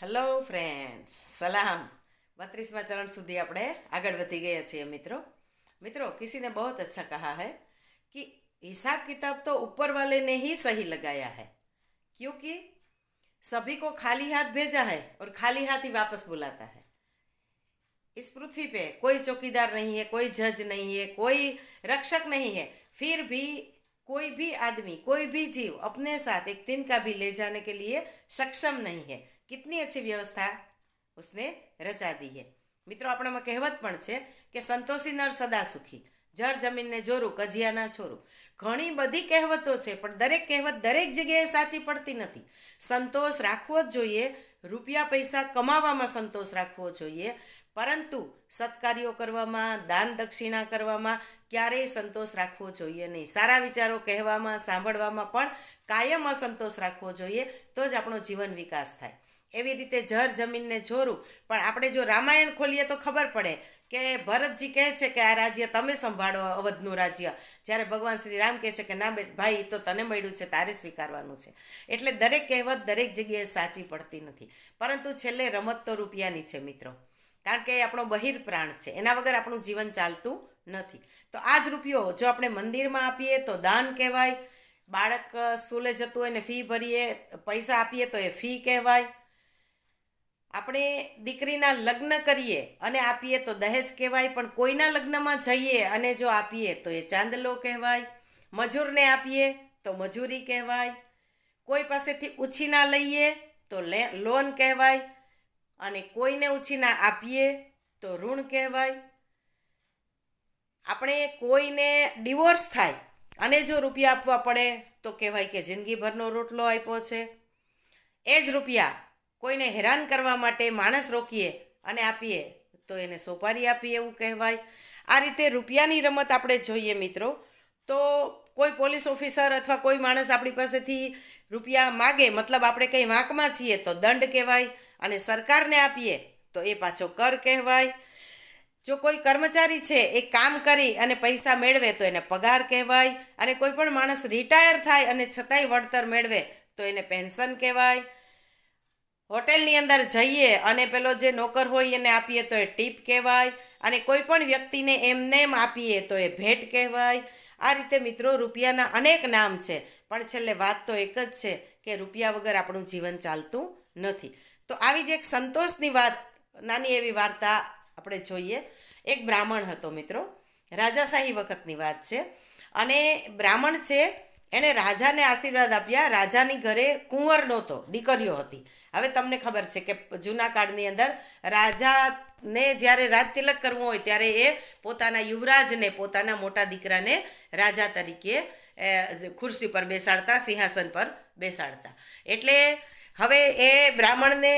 Hello friends, સલામ। 32वां चरण સુધી આપણે આગળ વધી ગયા છીએ मित्रों। मित्रों, किसी ने बहुत अच्छा कहा है कि हिसाब किताब तो ऊपर वाले ने ही सही लगाया है, क्योंकि सभी को खाली हाथ भेजा है और खाली हाथ ही वापस बुलाता है। इस पृथ्वी पे कोई चौकीदार नहीं है, कोई जज नहीं है, कोई रक्षक नहीं है, फिर भी कोई भी आदमी, कोई भी जीव अपने साथ एक दिन का भी ले जाने के लिए सक्षम नहीं है। कितनी अच्छी व्यवस्था उसने रचा दी है। मित्रों, આપણામાં કહેવત પણ છે કે સંતોષી નર સદા સુખી, જળ જમીનને જોરું કજિયા ના છોરું। ઘણી બધી કહેવતો છે, પણ દરેક કહેવત દરેક જગ્યાએ સાચી પડતી નથી। સંતોષ રાખવો જ જોઈએ, રૂપિયા પૈસા કમાવામાં સંતોષ રાખવો જોઈએ, પરંતુ સત્કાર્યો કરવામાં, દાન દક્ષિણા કરવામાં ક્યારેય સંતોષ રાખવો જોઈએ નહીં। સારા વિચારો કહેવામાં, સાંભળવામાં પણ કાયમ અસંતોષ રાખવો જોઈએ, તો જ આપણો જીવન વિકાસ થાય। એવી રીતે જર જમીનને જોરું, પણ આપણે જો રામાયણ ખોલીએ તો ખબર પડે કે ભરતજી કહે છે કે આ રાજ્ય તમે સંભાળો, અવધનું રાજ્ય, જ્યારે ભગવાન શ્રી રામ કહે છે કે ના ભાઈ, તો તને મળ્યું છે, તારે સ્વીકારવાનું છે। એટલે દરેક કહેવત દરેક જગ્યાએ સાચી પડતી નથી, પરંતુ છેલ્લે રમત તો રૂપિયાની છે મિત્રો, કારણ કે એ આપણો બહિર પ્રાણ છે, એના વગર આપણું જીવન ચાલતું નથી। તો આ જ રૂપિયો જો આપણે મંદિરમાં આપીએ તો દાન કહેવાય, બાળક સ્કૂલે જતું હોય ને ફી ભરીએ, પૈસા આપીએ તો એ ફી કહેવાય, આપણે દીકરીના લગ્ન કરીએ અને આપીએ તો દહેજ કહેવાય, પણ કોઈના લગ્નમાં જઈએ અને જો આપીએ તો એ ચાંદલો કહેવાય, મજૂરને આપીએ તો મજૂરી કહેવાય, કોઈ પાસેથી ઉછીના લઈએ તો લોન કહેવાય, અને કોઈને ઉછીના આપીએ તો ઋણ કહેવાય। આપણે કોઈને ડિવોર્સ થાય અને જો રૂપિયા આપવા પડે તો કહેવાય કે જિંદગીભરનો રોટલો આપ્યો છે। એ જ રૂપિયા કોઈને હેરાન કરવા માટે માણસ રોકીએ અને આપીએ તો એને સોપારી આપીએ એવું કહેવાય। આ રીતે રૂપિયાની રમત આપણે જોઈએ મિત્રો, તો કોઈ પોલીસ ઓફિસર અથવા કોઈ માણસ આપણી પાસેથી રૂપિયા માગે, મતલબ આપણે કંઈ વાંકમાં છીએ તો દંડ કહેવાય, અને સરકારને આપીએ તો એ પાછો કર કહેવાય। જો કોઈ કર્મચારી છે એ કામ કરી અને પૈસા મેળવે તો એને પગાર કહેવાય, અને કોઈ પણ માણસ રિટાયર થાય અને છતાંય વળતર મેળવે તો એને પેન્શન કહેવાય। હોટેલની અંદર જઈએ અને પેલો જે નોકર હોય એને આપીએ તો એ ટીપ કહેવાય, અને કોઈ પણ વ્યક્તિને એમને એમ આપીએ તો એ ભેટ કહેવાય। આ રીતે મિત્રો રૂપિયાના અનેક નામ છે, પણ છેલ્લે વાત તો એક જ છે કે રૂપિયા વગર આપણું જીવન ચાલતું નથી। તો આવી જ એક સંતોષની વાત, નાની એવી વાર્તા આપણે જોઈએ। એક બ્રાહ્મણ હતો મિત્રો, રાજાશાહી વખતની વાત છે, અને બ્રાહ્મણ છે એણે રાજાને આશીર્વાદ આપ્યા। રાજાની ઘરે કુંવર નહોતો, દીકરીઓ હતી। હવે તમને ખબર છે કે જૂના કાળની અંદર રાજાને જ્યારે રાજ તિલક કરવું હોય ત્યારે એ પોતાના યુવરાજને, પોતાના મોટા દીકરાને રાજા તરીકે ખુરશી પર બેસાડતા, સિંહાસન પર બેસાડતા। એટલે હવે એ બ્રાહ્મણને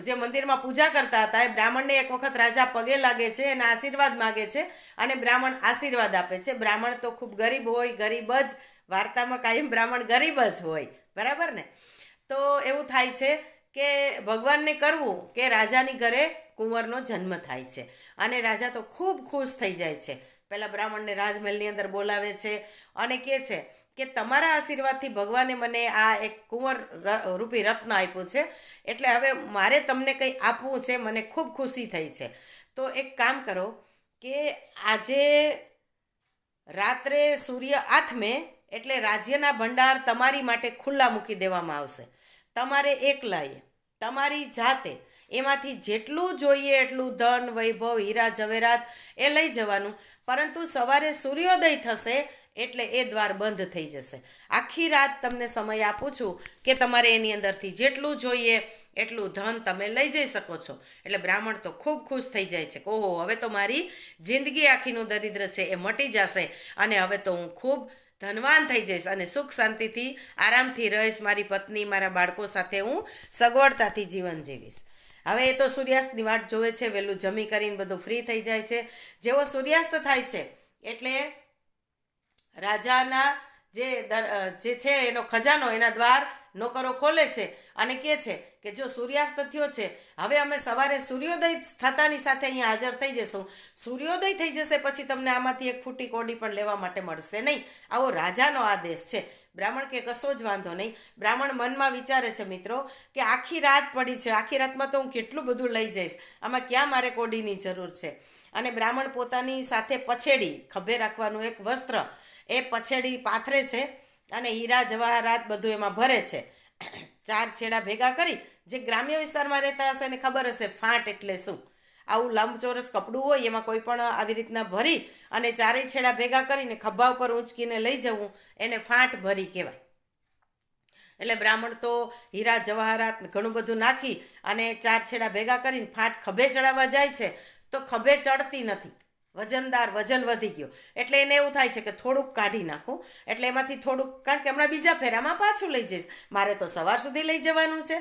જે મંદિરમાં પૂજા કરતા હતા એ બ્રાહ્મણને એક વખત રાજા પગે લાગે છે, એના આશીર્વાદ માગે છે, અને બ્રાહ્મણ આશીર્વાદ આપે છે। બ્રાહ્મણ તો ખૂબ ગરીબ હોય, ગરીબ જ, વાર્તામાં કાયમ બ્રાહ્મણ ગરીબ જ હોય, બરાબર ને? તો એવું થાય છે કે ભગવાનને કરવું કે રાજાની ઘરે કુંવરનો જન્મ થાય છે, અને રાજા તો ખૂબ ખુશ થઈ જાય છે। પહેલાં બ્રાહ્મણને રાજમહેલની અંદર બોલાવે છે અને કહે છે કે તમારા આશીર્વાદથી ભગવાને મને આ એક કુંવર રૂપી રત્ન આપ્યું છે, એટલે હવે મારે તમને કંઈ આપવું છે, મને ખૂબ ખુશી થઈ છે। તો એક કામ કરો કે આજે રાત્રે સૂર્ય આથમે એટલે રાજ્યના ભંડાર તમારી માટે ખુલ્લા મૂકી દેવામાં આવશે। તમારે એકલાએ તમારી જાતે એમાંથી જેટલું જોઈએ એટલું ધન, વૈભવ, હીરા જવેરાત એ લઈ જવાનું, પરંતુ સવારે સૂર્યોદય થશે એટલે એ દ્વાર બંધ થઈ જશે। આખી રાત તમને સમય આપું છું કે તમારે એની અંદરથી જેટલું જોઈએ એટલું ધન તમે લઈ જઈ શકો છો। એટલે બ્રાહ્મણ તો ખૂબ ખુશ થઈ જાય છે કે ઓહો, હવે તો મારી જિંદગી આખીનું દરિદ્ર છે એ મટી જશે, અને હવે તો હું ખૂબ ધનવાન થઈ જઈશ અને સુખ શાંતિથી આરામથી રહીશ, મારી પત્ની, મારા બાળકો સાથે હું સગવડતાથી જીવન જીવીશ। હવે એ તો સૂર્યાસ્તની વાટ જોવે છે, વહેલું જમી કરીને બધું ફ્રી થઈ જાય છે। જેવો સૂર્યાસ્ત થાય છે એટલે રાજાના જે છે એનો ખજાનો, એના દ્વાર નોકરો ખોલે છે અને કહે છે કે જો સૂર્યાસ્ત થયો છે, હવે અમે સવારે સૂર્યોદય થતાની સાથે અહીંયા હાજર થઈ જઈશું। સૂર્યોદય થઈ જશે પછી તમને આમાંથી એક ફૂટી કોડી પણ લેવા માટે મળશે નહીં, આવો રાજાનો આદેશ છે। બ્રાહ્મણ કે કશો જ વાંધો નહીં. બ્રાહ્મણ મનમાં વિચારે છે મિત્રો કે આખી રાત પડી છે, આખી રાતમાં તો હું કેટલું બધું લઈ જઈશ, આમાં ક્યાં મારે કોડીની જરૂર છે. અને બ્રાહ્મણ પોતાની સાથે પછેડી, ખભે રાખવાનું એક વસ્ત્ર, એ પછેડી પાથરે છે અને હીરા જવાહરાત બધું એમાં ભરે છે. 4 છેડા ભેગા કરી, જે ગ્રામ્ય વિસ્તારમાં રહેતા હશે એને ખબર હશે ફાંટ એટલે શું. આવું લંબચોરસ કપડું હોય એમાં કોઈ પણ આવી રીતના ભરી અને 4 છેડા ભેગા કરીને ખભા ઉપર ઊંચકીને લઈ જવું, એને ફાંટ ભરી કહેવાય. એટલે બ્રાહ્મણ તો હીરા જવાહરાત ઘણું બધું નાખી અને 4 છેડા ભેગા કરીને ફાંટ ખભે ચડાવવા જાય છે, તો ખભે ચડતી નથી, વજનદાર, વજન વધી ગયો. એટલે એને એવું થાય છે કે થોડુંક કાઢી નાખું, એટલે એમાંથી થોડુંક, કારણ કે હમણાં બીજા ફેરામાં પાછું લઈ જઈશ, મારે તો સવાર સુધી લઈ જવાનું છે.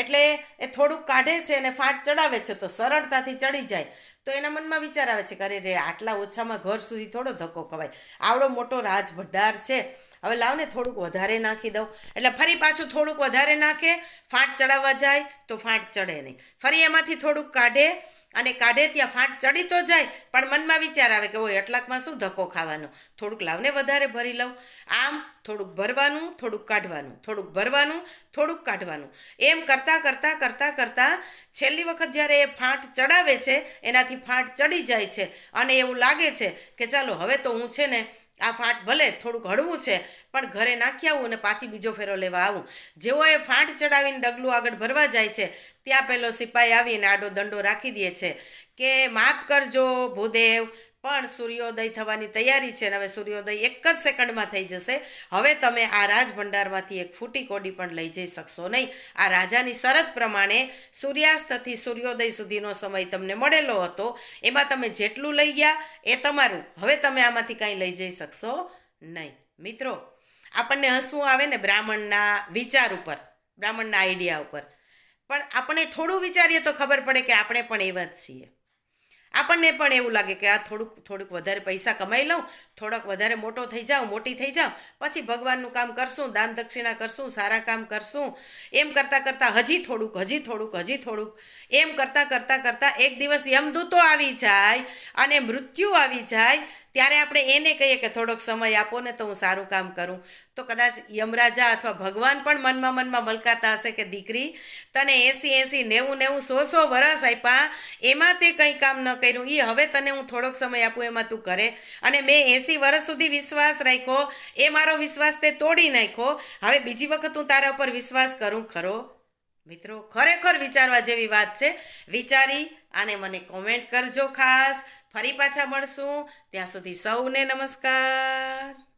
એટલે એ થોડુંક કાઢે છે અને ફાંટ ચડાવે છે તો સરળતાથી ચડી જાય. તો એના મનમાં વિચાર આવે છે કે અરે રે, આટલા ઓછામાં ઘર સુધી થોડો ધક્કો ખવાય, આવડો મોટો રાજભંડાર છે, હવે લાવને થોડુંક વધારે નાખી દઉં. એટલે ફરી પાછું થોડુંક વધારે નાખે, ફાંટ ચડાવવા જાય તો ફાંટ ચડે નહીં. ફરી એમાંથી થોડુંક કાઢે અને કાઢે ત્યાં ફાંટ ચડી તો જાય, પણ મનમાં વિચાર આવે કે ઓય એટલાકમાં શું ધક્કો ખાવાનો, થોડુંક લાવને વધારે ભરી લઉં. આમ થોડુંક ભરવાનું, થોડુંક કાઢવાનું, થોડુંક ભરવાનું, થોડુંક કાઢવાનું, એમ કરતાં કરતાં કરતાં કરતાં છેલ્લી વખત જ્યારે એ ફાંટ ચડાવે છે એનાથી ફાંટ ચડી જાય છે અને એવું લાગે છે કે ચાલો હવે તો હું છે ને આ ફાંટ ભલે થોડુંક હળવું છે પણ ઘરે નાખી આવું અને પાછી બીજો ફેરો લેવા આવું. જેવો એ ફાંટ ચડાવીને ડગલું આગળ ભરવા જાય છે ત્યાં પેલો સિપાઈ આવીને આડો દંડો રાખી દે છે કે માફ કરજો ભૂદેવ, પણ સૂર્યોદય થવાની તૈયારી છે અને હવે સૂર્યોદય એક જ સેકન્ડમાં થઈ જશે. હવે તમે આ રાજભંડારમાંથી એક ફૂટી કોડી પણ લઈ જઈ શકશો નહીં. આ રાજાની શરત પ્રમાણે સૂર્યાસ્તથી સૂર્યોદય સુધીનો સમય તમને મળેલો હતો, એમાં તમે જેટલું લઈ ગયા એ તમારું, હવે તમે આમાંથી કાંઈ લઈ જઈ શકશો નહીં. મિત્રો, આપણને હસવું આવે ને બ્રાહ્મણના વિચાર ઉપર, બ્રાહ્મણના આઈડિયા ઉપર, પણ આપણે થોડું વિચારીએ તો ખબર પડે કે આપણે પણ એવા જ છીએ. આપણને પણ એવું લાગે કે આ થોડુંક વધારે પૈસા કમાઈ લઉં, થોડોક વધારે મોટો થઈ જાઉં, મોટી થઈ જાઉં, પછી ભગવાનનું કામ કરશું, દાન દક્ષિણા કરશું, સારા કામ કરશું. એમ કરતાં કરતાં હજી થોડુંક એમ કરતાં એક દિવસ યમદૂતો આવી જાય અને મૃત્યુ આવી જાય, ત્યારે આપણે એને કહીએ કે થોડોક સમય આપો ને તો હું સારું કામ કરું. તો કદાચ યમરાજા અથવા ભગવાન પણ મનમાં મલકાતા હશે કે દીકરી, તને 80 90 100 વર્ષ આપ્યા, એમાં તે કંઈ કામ ન કર્યું, એ હવે તને હું થોડોક સમય આપું એમાં તું કરે, અને મેં 80 વર્ષ સુધી વિશ્વાસ રાખ્યો, એ મારો વિશ્વાસ તે તોડી નાખ્યો, હવે બીજી વખત હું તારા ઉપર વિશ્વાસ કરું ખરો? મિત્રો, ખરેખર વિચારવા જેવી વાત છે. વિચારી અને મને કોમેન્ટ કરજો ખાસ. ફરી પાછા મળશું, ત્યાં સુધી સૌને નમસ્કાર.